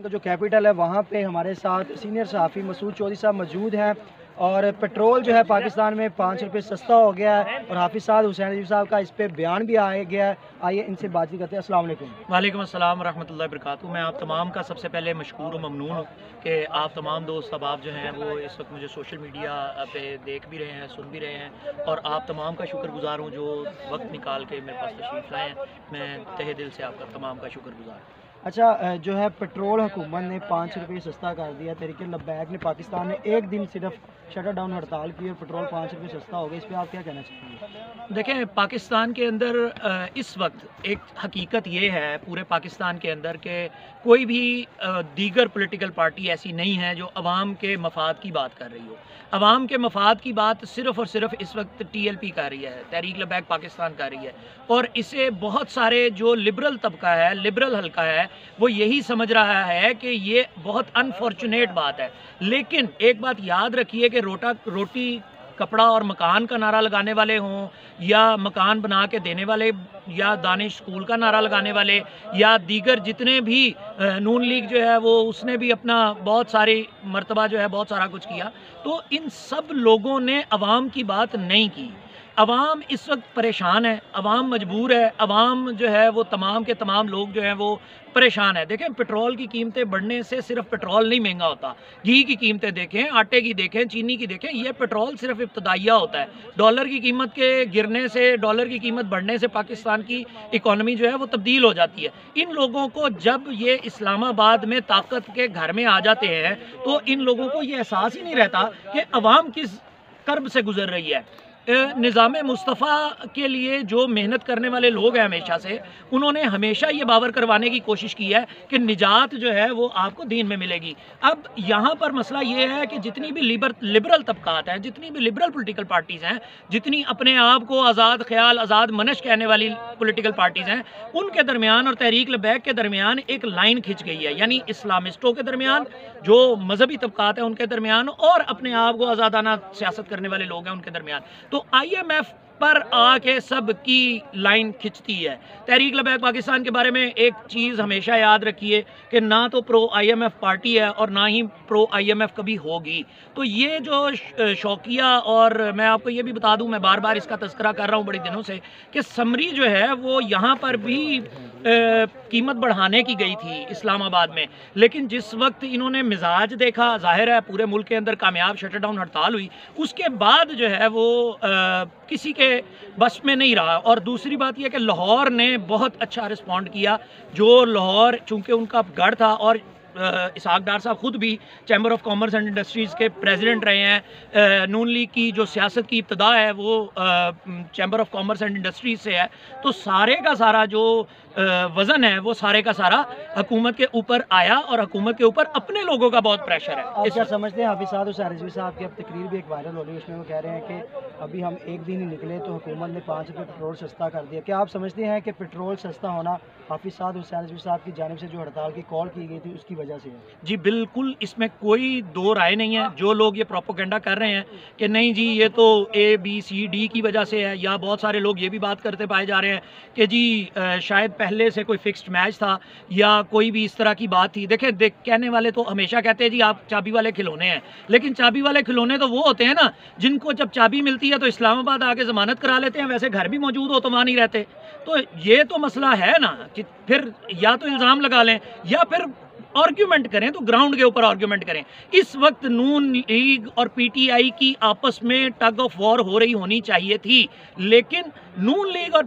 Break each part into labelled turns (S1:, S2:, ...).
S1: کا جو کیپٹل ہے وہاں پہ ہمارے ساتھ سینئر صحافی مسعود چودھری صاحب موجود ہیں، اور پیٹرول جو ہے پاکستان میں 5 روپے سستا ہو گیا ہے، اور حافظ سعد حسین رضوی صاحب کا اس پہ بیان بھی آیا گیا ہے۔ آئیے ان سے بات چیت کرتے ہیں۔ السلام علیکم۔
S2: وعلیکم السلام ورحمۃ اللہ وبرکاتہ۔ میں آپ تمام کا سب سے پہلے مشکور و ممنون ہوں کہ آپ تمام دوست احباب جو ہیں وہ اس وقت مجھے سوشل میڈیا پہ دیکھ بھی رہے ہیں، سن بھی رہے ہیں، اور آپ تمام کا شکر گزار ہوں جو وقت نکال کے میرے پاس تشریف لائے ہیں۔ میں تہہ دل سے آپ کا تمام کا شکر گزار ہوں۔
S1: اچھا، جو ہے پیٹرول حکومت نے 5 روپے سستا کر دیا، تحریک لبیک نے پاکستان نے ایک دن صرف شٹر ڈاؤن ہڑتال کی اور پیٹرول 5 روپے سستا ہو گیا، اس پہ آپ کیا کہنا چاہیں گے؟
S2: دیکھیں، پاکستان کے اندر اس وقت ایک حقیقت یہ ہے پورے پاکستان کے اندر کہ کوئی بھی دیگر پولیٹیکل پارٹی ایسی نہیں ہے جو عوام کے مفاد کی بات کر رہی ہو۔ عوام کے مفاد کی بات صرف اور صرف اس وقت ٹی ایل پی کر رہی ہے، تحریک لبیک پاکستان کر رہی ہے، اور اسے بہت سارے جو لبرل طبقہ ہے، لبرل حلقہ ہے، وہ یہی سمجھ رہا ہے کہ یہ بہت انفارچونیٹ بات ہے۔ لیکن ایک بات یاد رکھیے کہ روٹی کپڑا اور مکان کا نعرہ لگانے والے ہوں، یا مکان بنا کے دینے والے، یا دانش اسکول کا نعرہ لگانے والے، یا دیگر جتنے بھی نون لیگ جو ہے وہ اس نے بھی اپنا بہت ساری مرتبہ جو ہے بہت سارا کچھ کیا، تو ان سب لوگوں نے عوام کی بات نہیں کی۔ عوام اس وقت پریشان ہے، عوام مجبور ہے، عوام جو ہے وہ تمام کے تمام لوگ جو ہیں وہ پریشان ہے۔ دیکھیں، پیٹرول کی قیمتیں بڑھنے سے صرف پیٹرول نہیں مہنگا ہوتا، گھی کی قیمتیں دیکھیں، آٹے کی دیکھیں، چینی کی دیکھیں، یہ پیٹرول صرف ابتدائیہ ہوتا ہے۔ ڈالر کی قیمت کے گرنے سے، ڈالر کی قیمت بڑھنے سے پاکستان کی اکانومی جو ہے وہ تبدیل ہو جاتی ہے۔ ان لوگوں کو جب یہ اسلام آباد میں طاقت کے گھر میں آ جاتے ہیں تو ان لوگوں کو یہ احساس ہی نہیں رہتا کہ عوام کس کرب سے گزر رہی ہے۔ نظام مصطفیٰ کے لیے جو محنت کرنے والے لوگ ہیں ہمیشہ سے، انہوں نے ہمیشہ یہ باور کروانے کی کوشش کی ہے کہ نجات جو ہے وہ آپ کو دین میں ملے گی۔ اب یہاں پر مسئلہ یہ ہے کہ جتنی بھی لبرل طبقات ہیں، جتنی بھی لبرل پولیٹیکل پارٹیز ہیں، جتنی اپنے آپ کو آزاد خیال، آزاد منش کہنے والی پولیٹیکل پارٹیز ہیں، ان کے درمیان اور تحریک لبیک کے درمیان ایک لائن کھنچ گئی ہے، یعنی اسلامسٹوں کے درمیان، جو مذہبی طبقات ہیں ان کے درمیان، اور اپنے آپ کو آزادانہ سیاست کرنے والے لوگ ہیں ان کے درمیان۔ تو آئی ایم ایف پر آ کے سب کی لائن کھنچتی ہے۔ تحریک لبیک پاکستان کے بارے میں ایک چیز ہمیشہ یاد رکھیے کہ نہ تو پرو آئی ایم ایف پارٹی ہے اور نہ ہی پرو آئی ایم ایف کبھی ہوگی۔ تو یہ جو شوقیہ، اور میں آپ کو یہ بھی بتا دوں، میں بار بار اس کا تذکرہ کر رہا ہوں بڑی دنوں سے، کہ سمری جو ہے وہ یہاں پر بھی قیمت بڑھانے کی گئی تھی اسلام آباد میں، لیکن جس وقت انہوں نے مزاج دیکھا، ظاہر ہے پورے ملک کے اندر کامیاب شٹر ڈاؤن ہڑتال ہوئی، اس کے بعد جو ہے وہ کسی کے بس میں نہیں رہا۔ اور دوسری بات یہ کہ لاہور نے بہت اچھا رسپونڈ کیا، جو لاہور چونکہ ان کا گڑھ تھا، اور اسحاق ڈار صاحب خود بھی chamber of commerce and industries کے پریزیڈنٹ رہے ہیں۔ نون لیگ کی جو سیاست کی ابتدا ہے وہ chamber of commerce and industries سے ہے، تو سارے کا سارا جو وزن ہے وہ سارے کا سارا حکومت کے اوپر آیا، اور حکومت کے اوپر اپنے لوگوں کا بہت پریشر ہے۔
S1: آپ کیا سمجھتے ہیں؟ حافظ سعد حسین رضوی صاحب کی اب تقریر بھی ایک وائرل ہو رہی ہے، اس میں وہ کہہ رہے ہیں کہ ابھی ہم ایک دن ہی نکلے تو حکومت نے 5 روپے پیٹرول سستا کر دیا۔ کیا آپ سمجھتے ہیں کہ پیٹرول سستا ہونا حافظ سعد حسین رضوی صاحب کی جانب سے جو ہڑتال کی کال کی گئی تھی اس کی وجہ سے ہے؟
S2: جی بالکل، اس میں کوئی دو رائے نہیں ہے۔ جو لوگ یہ پروپیگنڈا کر رہے ہیں کہ نہیں جی یہ تو اے بی سی ڈی کی وجہ سے ہے، یا بہت سارے لوگ یہ بھی بات کرتے پائے جا رہے ہیں کہ جی شاید پہلے سے کوئی فکسڈ میچ تھا یا کوئی بھی اس طرح کی بات تھی۔ دیکھیں، کہنے والے تو ہمیشہ کہتے ہیں جی آپ چابی والے کھلونے ہیں، لیکن چابی والے کھلونے تو وہ ہوتے ہیں نا جن کو جب چابی ملتی ہے تو اسلام آباد آ کے ضمانت کرا لیتے ہیں، ویسے گھر بھی موجود ہو تو وہاں نہیں رہتے۔ تو یہ تو مسئلہ ہے نا کہ پھر یا تو الزام لگا لیں یا پھر آرگیومنٹ کریں، تو گراؤنڈ کے اوپر آرگیومنٹ کریں۔ اس وقت نون لیگ اور پی ٹی آئی کی آپس میں ٹگ آف وار ہو رہی ہونی چاہیے تھی، لیکن نون لیگ اور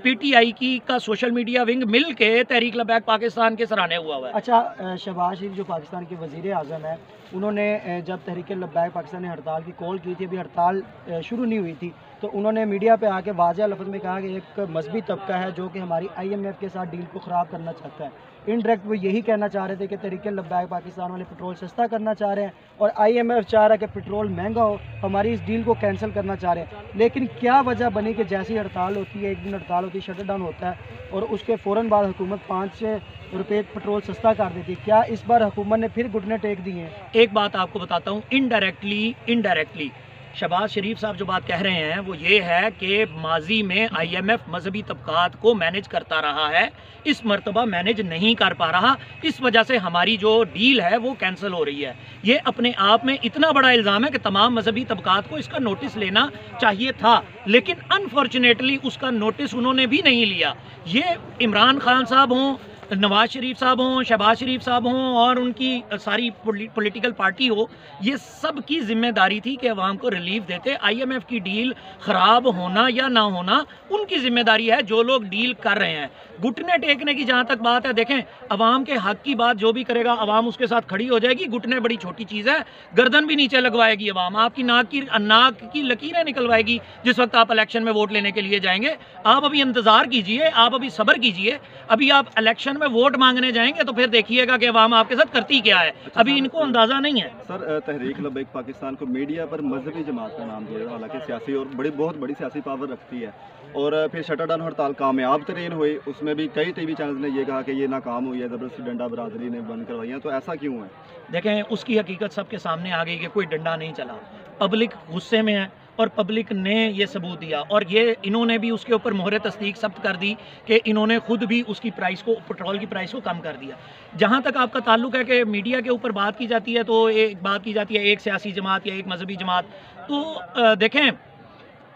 S2: پی ٹی آئی کی کا سوشل میڈیا ونگ مل کے تحریک لبیک پاکستان کے سرانے ہوا ہے۔
S1: اچھا، شہباز شریف جو پاکستان کے وزیر اعظم ہیں، انہوں نے جب تحریک لبیک پاکستان نے ہڑتال کی کال کی تھی، ابھی ہڑتال شروع نہیں ہوئی تھی، تو انہوں نے میڈیا پہ آ کے واضح لفظ میں کہا کہ ایک مذہبی طبقہ ہے جو کہ ہماری آئی ایم ایف کے ساتھ ڈیل کو خراب کرنا چاہتا ہے۔ انڈائریکٹ وہ یہی کہنا چاہ رہے تھے کہ تحریک لبیک پاکستان والے پیٹرول سستا کرنا چاہ رہے ہیں، اور آئی ایم ایف چاہ رہا ہے کہ پیٹرول مہنگا ہو، ہماری اس ڈیل کو کینسل کرنا چاہ رہے ہیں۔ لیکن کیا وجہ بنی کہ جیسی ہڑتال ہوتی ہے، ایک دن ہڑتال ہوتی ہے، شٹر ڈاؤن ہوتا ہے، اور اس کے فوراً بعد حکومت 5 روپے پیٹرول سستا کر دیتی ہے؟ کیا اس بار حکومت نے پھر گھٹنے ٹیک دیے ہیں؟
S2: ایک بات آپ کو بتاتا ہوں، انڈائریکٹلی शहबाज शरीफ साहब जो बात कह रहे हैं वो ये है कि माजी में IMF मजहबी तबकात को मैनेज करता रहा है, इस मरतबा मैनेज नहीं कर पा रहा, इस वजह से हमारी जो डील है वो कैंसिल हो रही है। ये अपने आप में इतना बड़ा इल्ज़ाम है कि तमाम मजहबी तबकात को इसका नोटिस लेना चाहिए था, लेकिन अनफॉर्चुनेटली उसका नोटिस उन्होंने भी नहीं लिया। ये इमरान खान साहब हों, नवाज शरीफ साहब हों, शहबाज शरीफ साहब हों और उनकी सारी पॉलिटिकल पार्टी हो, ये सब की जिम्मेदारी थी कि अवाम को रिलीफ देते। IMF की डील ख़राब होना या ना होना उनकी जिम्मेदारी है, जो लोग डील कर रहे हैं। घुटने टेकने की जहाँ तक बात है, देखें अवाम के हक की बात जो भी करेगा अवाम उसके साथ खड़ी हो जाएगी। घुटने बड़ी छोटी चीज़ है, गर्दन भी नीचे लगवाएगी अवाम, आपकी नाक की लकीरें निकलवाएगी जिस वक्त आप इलेक्शन में वोट लेने के लिए जाएंगे। आप अभी इंतज़ार कीजिए, आप अभी सब्र कीजिए, अभी आप इलेक्शन में वोट मांगने जाएंगे तो फिर देखिएगा कि अवाम आपके साथ करती क्या है। अभी इनको अंदाजा नहीं है।
S3: सर, तहरीक लब्बैक पाकिस्तान को मीडिया पर मजहबी जमात का नाम दिया, हालांकि सियासी और बहुत बड़ी सियासी पावर रखती है, और फिर शटर डाउन हड़ताल कामयाब तरीन हुई, उसमें भी कई टीवी चैनल ने ये कहा कि ये नाकाम हुई है, ज़बरदस्ती डंडा बरादरी ने बंद करवाई है, तो ऐसा क्यों है?
S2: देखें उसकी हकीकत सबके सामने आ गई कि कोई डंडा नहीं चला, पब्लिक गुस्से में है और पब्लिक ने ये सबूत दिया, और ये इन्होंने भी उसके ऊपर मोहर तस्दीक सब्त कर दी कि इन्होंने खुद भी उसकी प्राइस को, पेट्रोल की प्राइस को कम कर दिया। जहाँ तक आपका ताल्लुक है कि मीडिया के ऊपर बात की जाती है, तो एक बात की जाती है एक सियासी जमात या एक मजहबी जमात, तो देखें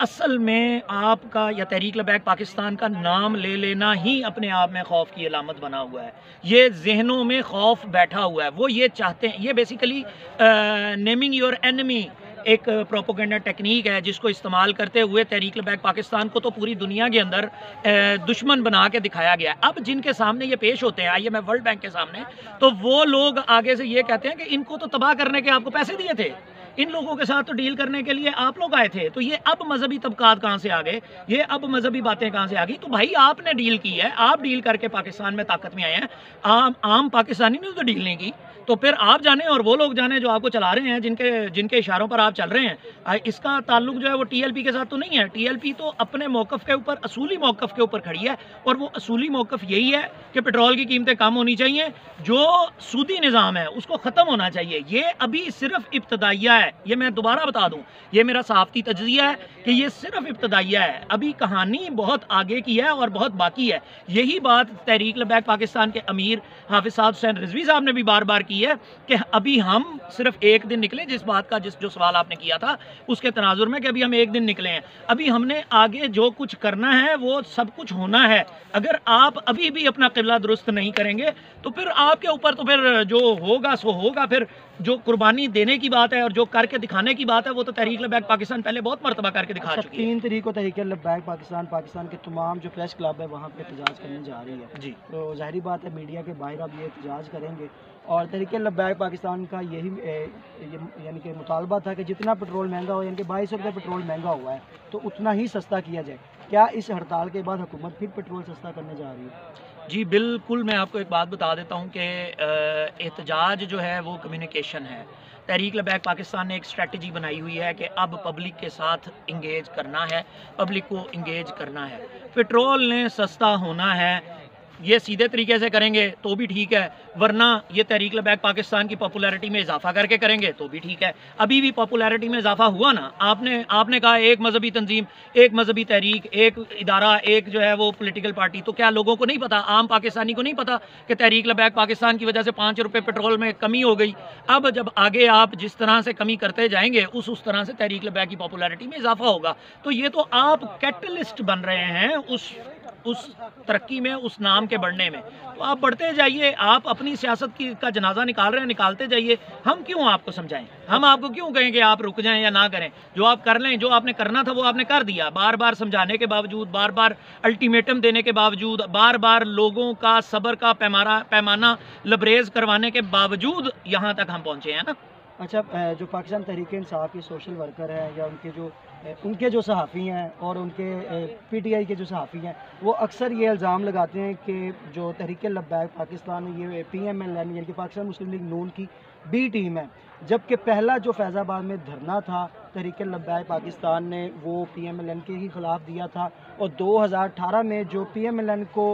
S2: असल में आपका या तहरीक लब्बैक पाकिस्तान का नाम ले लेना ही अपने आप में खौफ की अलामत बना हुआ है। ये जहनों में खौफ बैठा हुआ है, वो ये चाहते हैं, ये बेसिकली नेमिंग योर एनिमी एक प्रोपोगेंडा टेक्निक है जिसको इस्तेमाल करते हुए तहरीक लब्बैक पाकिस्तान को तो पूरी दुनिया के अंदर दुश्मन बना के दिखाया गया है। अब जिनके सामने ये पेश होते हैं IMF वर्ल्ड बैंक के सामने, तो वो लोग आगे से ये कहते हैं कि इनको तो तबाह करने के आपको पैसे दिए थे, इन लोगों के साथ तो डील करने के लिए आप लोग आए थे, तो ये अब मजहबी तबकात कहाँ से आ गए, ये अब मजहबी बातें कहाँ से आ गई? तो भाई आपने डील की है, आप डील करके पाकिस्तान में ताकत में आए हैं, आम पाकिस्तानी ने तो डील नहीं की, तो फिर आप जाने और वो लोग जाने जो आपको चला रहे हैं, जिनके इशारों पर आप चल रहे हैं। इसका ताल्लुक जो है वो TLP के साथ तो नहीं है। TLP तो अपने मौक़िफ़ के ऊपर, असूली मौक़िफ़ के ऊपर खड़ी है, और वो असूली मौक़िफ़ यही है कि पेट्रोल की कीमतें कम होनी चाहिए, जो सूदी निज़ाम है उसको ख़त्म होना चाहिए। ये अभी सिर्फ इब्तदाइया है, ये मैं दोबारा बता दूँ, ये मेरा सहाफ़ती तज्ज़िया है कि ये सिर्फ इब्तदाइया है, अभी कहानी बहुत आगे की है और बहुत बाकी है। यही बात तहरीक लब्बैक पाकिस्तान के अमीर हाफिज़ साद हुसैन रिजवी साहब ने भी बार बार की है कि अभी हम सिर्फ एक दिन निकले, जिस बात का जो सवाल आपने किया था उसके तनाजुर में, कि अभी हम एक दिन निकले हैं, अभी हमने आगे जो कुछ करना है वो सब कुछ होना है। अगर आप अभी भी अपना क़िबला दुरुस्त नहीं करेंगे तो फिर आपके ऊपर तो फिर जो होगा सो होगा। फिर जो कुर्बानी देने की बात है और जो करके दिखाने की बात है वो तो तहरीक लब्बैक पाकिस्तान पहले बहुत मरतबा करके दिखा चुकी है।
S1: 3 तारीख को तहरीक लब्बैक पाकिस्तान के तमाम जो प्रेस क्लब है वहाँ पे एहतजाज करने जा रही है
S2: जी,
S1: तो ज़ाहिरी बात है मीडिया के बाहर अब ये एहतजाज करेंगे, और तहरीक लब्बैक पाकिस्तान का यही यानी कि मुतालबा था कि जितना पेट्रोल महंगा हो, यानी कि 22 रुपये पेट्रोल महंगा हुआ है तो उतना ही सस्ता किया जाए। क्या इस हड़ताल के बाद हुकूमत फिर पेट्रोल सस्ता करने जा रही है?
S2: जी बिल्कुल, मैं आपको एक बात बता देता हूँ कि एहतजाज जो है वो कम्युनिकेशन है। तहरीक लब्बैक पाकिस्तान ने एक स्ट्रेटजी बनाई हुई है कि अब पब्लिक के साथ इंगेज करना है, पब्लिक को इंगेज करना है। पेट्रोल ने सस्ता होना है, ये सीधे तरीके से करेंगे तो भी ठीक है, वरना ये तहरीक लब्बैक पाकिस्तान की पॉपुलैरिटी में इजाफा करके करेंगे तो भी ठीक है। अभी भी पॉपुलैरिटी में इजाफा हुआ ना, आपने कहा एक मजहबी तंजीम, एक मजहबी तहरीक, एक इदारा, एक जो है वो पॉलिटिकल पार्टी, तो क्या लोगों को नहीं पता, आम पाकिस्तानी को नहीं पता कि तहरीक लब्बैक पाकिस्तान की वजह से 5 रुपये पेट्रोल में कमी हो गई? अब जब आगे आप जिस तरह से कमी करते जाएंगे उस तरह से तहरीक लब्बैक की पॉपुलैरिटी में इजाफा होगा। तो ये तो आप कैटलिस्ट बन रहे हैं उस तरक्की में, उस नाम के बढ़ने में, तो आप बढ़ते जाइए। आप अपनी सियासत का जनाजा निकाल रहे हैं, निकालते जाइए। हम क्यों आपको समझाएं, हम आपको क्यों कहें कि आप रुक जाएं या ना करें? जो आप कर लें, जो आपने करना था वो आपने कर दिया। बार बार समझाने के बावजूद, बार बार अल्टीमेटम देने के बावजूद, बार बार लोगों का सब्र का पैमाना लबरेज करवाने के बावजूद यहाँ तक हम पहुँचे हैं ना।
S1: अच्छा, जो पाकिस्तान तहरीक इंसाफ के सोशल वर्कर हैं या उनके जो सहाफ़ी हैं और उनके PTI के जो सहाफ़ी हैं, वो अक्सर ये इल्ज़ाम लगाते हैं कि जो तहरीक लब्बैक पाकिस्तान ये PMLN यानी कि पाकिस्तान मुस्लिम लीग नून की B टीम है, जबकि पहला जो फैज़ाबाद में धरना था तहरीक लब्बैक पाकिस्तान ने वो PMLN के ही ख़िलाफ़ दिया था, और 2018 में जो PMLN को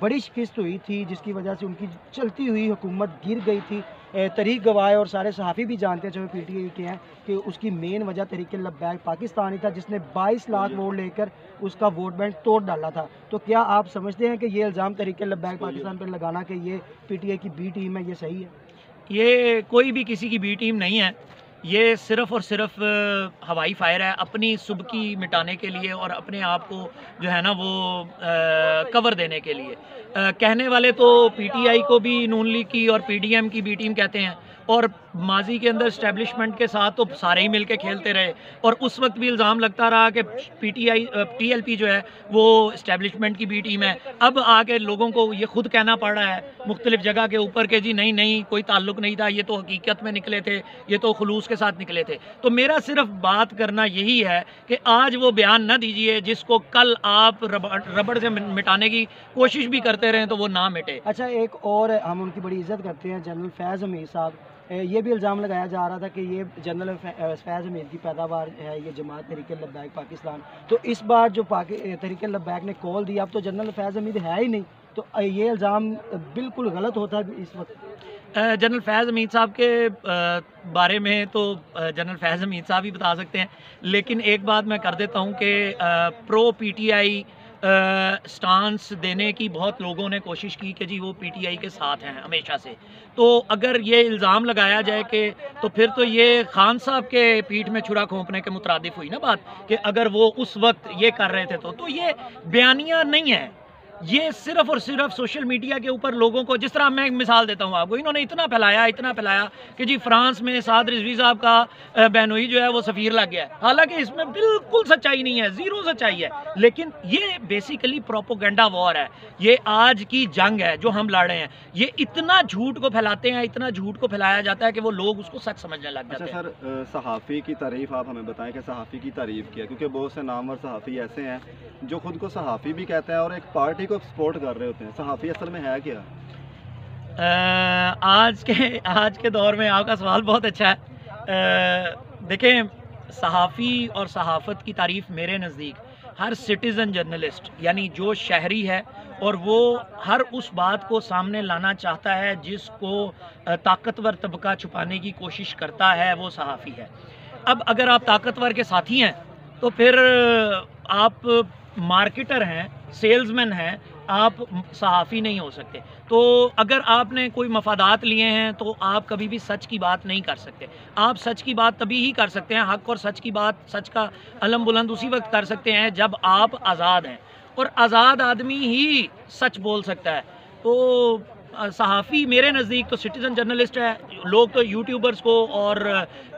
S1: बड़ी शिकस्त हुई थी जिसकी वजह से उनकी चलती हुई हुकूमत गिर गई थी, तहरीक गवाह और सारे सहाफ़ी भी जानते हैं जो PTI के हैं कि उसकी मेन वजह तहरीक लब्बैक पाकिस्तान ही था, जिसने 22 लाख वोट लेकर उसका वोट बैंक तोड़ डाला था। तो क्या आप समझते हैं कि ये इल्ज़ाम तहरीक लब्बैक पाकिस्तान पर लगाना कि ये PTI की बी टीम है, ये सही है?
S2: ये कोई भी किसी की बी टीम नहीं है, ये सिर्फ़ और सिर्फ हवाई फायर है अपनी सुबकी मिटाने के लिए और अपने आप को जो है ना वो कवर देने के लिए। कहने वाले तो PTI को भी नून लीग की और PDM की बी टीम कहते हैं, और माजी के अंदर स्टैब्लिशमेंट के साथ तो सारे ही मिलके खेलते रहे, और उस वक्त भी इल्ज़ाम लगता रहा कि TLP जो है वो इस्टेब्लिशमेंट की बी टीम है। अब आके लोगों को ये खुद कहना पड़ रहा है मुख्तलिफ जगह के ऊपर कि जी नहीं नहीं कोई ताल्लुक़ नहीं था, ये तो हकीकत में निकले थे, ये तो खुलूस के साथ निकले थे। तो मेरा सिर्फ बात करना यही है कि आज वो बयान न दीजिए जिसको कल आप रबड़ से मिटाने की कोशिश भी करते रहें तो वो ना मिटे।
S1: अच्छा, एक और हम उनकी बड़ी इज़्ज़त करते हैं, जनरल फैज़ हमीद साहब, ये भी इल्ज़ाम लगाया जा रहा था कि ये जनरल फैज़ हमीद की पैदावार है ये जमात तहरीक लब्बैक पाकिस्तान। तो इस बार जो तहरीक लब्बैक ने कॉल दिया, अब तो जनरल फैज़ हमीद है ही नहीं, तो ये इल्ज़ाम बिल्कुल गलत होता है इस वक्त।
S2: जनरल फैज़ हमीद साहब के बारे में तो जनरल फैज़ हमीद साहब ही बता सकते हैं, लेकिन एक बात मैं कर देता हूँ कि प्रो PTI स्टांस देने की बहुत लोगों ने कोशिश की कि जी वो PTI के साथ हैं हमेशा से। तो अगर ये इल्ज़ाम लगाया जाए कि तो फिर तो ये खान साहब के पीठ में छुरा घोंपने के मुतरादिफ हुई ना बात, कि अगर वो उस वक्त ये कर रहे थे तो ये बयानिया नहीं है, ये सिर्फ और सिर्फ सोशल मीडिया के ऊपर लोगों को, जिस तरह मैं एक मिसाल देता हूँ आपको, इन्होंने इतना फैलाया कि जी फ्रांस में साद रिजवी साहब का बहनोई जो है वो सफ़ीर लग गया है। हालांकि इसमें बिल्कुल सच्चाई नहीं है, ज़ीरो सच्चाई है, लेकिन ये बेसिकली प्रोपोगेंडा वॉर है, ये आज की जंग है जो हम लड़ रहे हैं। ये इतना झूठ को फैलाते हैं, इतना झूठ को फैलाया जाता है कि वो लोग उसको सच समझने लग जाते हैं।
S3: अच्छा सर, सहाफ़ी की तारीफ़ आप हमें बताएं कि सहाफ़ी की तारीफ़ क्या है, क्योंकि बहुत से नामवर सहाफ़ी ऐसे हैं जो खुद को सहाफ़ी भी कहते हैं और एक पार्टी को सपोर्ट कर रहे होते हैं। सहाफ़ी असल में है क्या?
S2: आज के दौर में आपका सवाल बहुत अच्छा है। देखें, सहाफ़ी और सहाफ़त की तारीफ़ मेरे नज़दीक हर सिटीज़न जर्नलिस्ट, यानी जो शहरी है और वो हर उस बात को सामने लाना चाहता है जिसको ताकतवर तबका छुपाने की कोशिश करता है, वो सहाफ़ी है। अब अगर आप ताकतवर के साथी हैं तो फिर आप मार्केटर हैं, सेल्समैन हैं, आप सहाफ़ी नहीं हो सकते। तो अगर आपने कोई मफादात लिए हैं तो आप कभी भी सच की बात नहीं कर सकते। आप सच की बात तभी ही कर सकते हैं, हक़ और सच की बात, सच का अलम बुलंद उसी वक्त कर सकते हैं जब आप आज़ाद हैं, और आज़ाद आदमी ही सच बोल सकता है। तो सहाफ़ी मेरे नज़दीक तो सिटीज़न जर्नलिस्ट है। लोग तो यूट्यूबर्स को और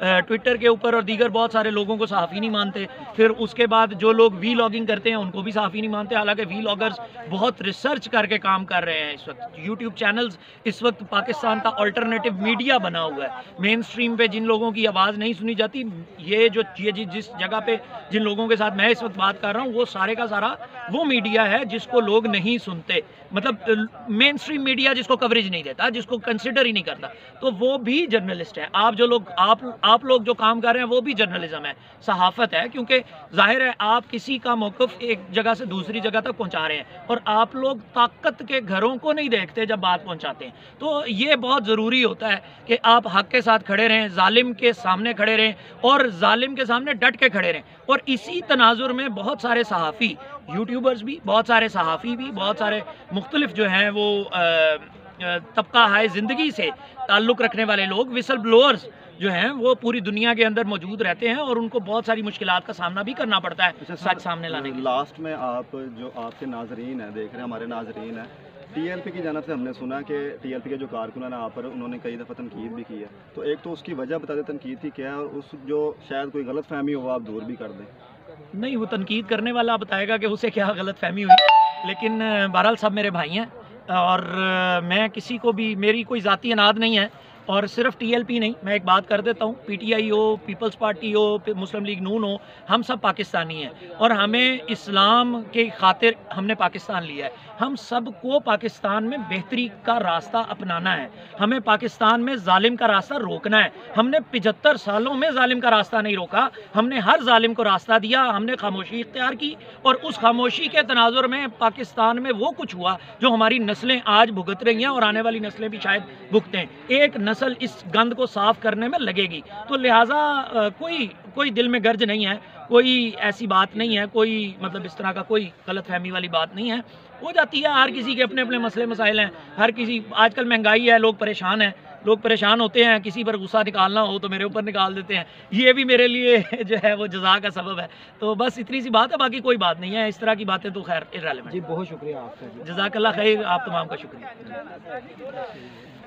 S2: ट्विटर के ऊपर और दीगर बहुत सारे लोगों को सहाफ़ी नहीं मानते। फिर उसके बाद जो लोग वीलॉगिंग करते हैं उनको भी सहाफ़ी नहीं मानते, हालांकि वीलॉगर्स बहुत रिसर्च करके काम कर रहे हैं। इस वक्त यूट्यूब चैनल्स इस वक्त पाकिस्तान का अल्टरनेटिव मीडिया बना हुआ है। मेन स्ट्रीम पे जिन लोगों की आवाज़ नहीं सुनी जाती, ये जिस जगह पे जिन लोगों के साथ मैं इस वक्त बात कर रहा हूँ, वो सारे का सारा वो मीडिया है जिसको लोग नहीं सुनते, मतलब मेन स्ट्रीम मीडिया जिसको कवरेज नहीं देता, जिसको कंसिडर ही नहीं करता, तो वो भी जर्नलिस्ट है। आप लोग जो काम कर रहे हैं वो भी जर्नलिज्म है, सहाफ़त है, क्योंकि जाहिर है आप किसी का मौक़िफ़ एक जगह से दूसरी जगह तक पहुंचा रहे हैं और आप लोग ताकत के घरों को नहीं देखते जब बात पहुंचाते हैं। तो ये बहुत ज़रूरी होता है कि आप हक़ के साथ खड़े रहें, जालिम के सामने खड़े रहें और जालिम के सामने डट के खड़े रहें। और इसी तनाजुर में बहुत सारे सहाफ़ी, यूट्यूबर्स भी, बहुत सारे सहाफ़ी भी, बहुत सारे मुख्तलिफ जो हैं वो तबका हाय ज़िंदगी से ताल्लुक़ रखने वाले लोग, विसल ब्लोअर्स जो हैं, वो पूरी दुनिया के अंदर मौजूद रहते हैं और उनको बहुत सारी मुश्किलात का सामना भी करना पड़ता है सच सामने लाने के लिए।
S3: लास्ट में आप जो आपके नाजरीन हैं, देख रहे हैं हमारे नाजरीन हैं, TLP की जानब से हमने सुना कि TLP के जो कारकुनान हैं आप पर उन्होंने कई दफ़ा तनकीद भी की है, तो एक तो उसकी वजह बता दें तनकीद की क्या है, और उस जो शायद कोई गलत फहमी हो वो आप दूर भी कर दें।
S2: नहीं, वो तनकीद करने वाला बताएगा कि उसे क्या गलत फहमी हुई, लेकिन बहरहाल सब मेरे भाई हैं और मैं किसी को भी, मेरी कोई ज़ाती अनाद नहीं है। और सिर्फ TLP नहीं, मैं एक बात कर देता हूँ, PTI हो, पीपल्स पार्टी हो, मुस्लिम लीग नून हो, हम सब पाकिस्तानी हैं और हमें इस्लाम के खातिर हमने पाकिस्तान लिया है। ہم سب کو پاکستان میں بہتری کا راستہ اپنانا ہے. ہمیں پاکستان میں ظالم کا راستہ روکنا ہے. ہم نے 75 سالوں میں ظالم کا راستہ نہیں روکا. ہم نے ہر ظالم کو راستہ دیا. ہم نے خاموشی اختیار کی اور اس خاموشی کے تناظر میں پاکستان میں وہ کچھ ہوا جو ہماری نسلیں آج بھگت رہی ہیں اور آنے والی نسلیں بھی شاید بھگتیں. ایک نسل اس گند کو صاف کرنے میں لگے گی. تو لہٰذا کوئی دل میں گرج نہیں ہے, کوئی ایسی بات نہیں ہے, کوئی مطلب اس طرح کا کوئی غلط فہمی والی بات نہیں ہے. ہو جاتی ہے, ہر کسی کے اپنے اپنے مسئلے مسائل ہیں. ہر کسی, آج کل مہنگائی ہے, لوگ پریشان ہیں, لوگ پریشان ہوتے ہیں, کسی پر غصہ نکالنا ہو تو میرے اوپر نکال دیتے ہیں. یہ بھی میرے لیے جو ہے وہ جزا کا سبب ہے. تو بس اتنی سی بات ہے, باقی کوئی بات نہیں ہے. اس طرح کی باتیں تو خیر irrelevant.
S1: جی بہت شکریہ آپ کا.
S2: جزاک اللہ خیر, آپ تمام کا شکریہ.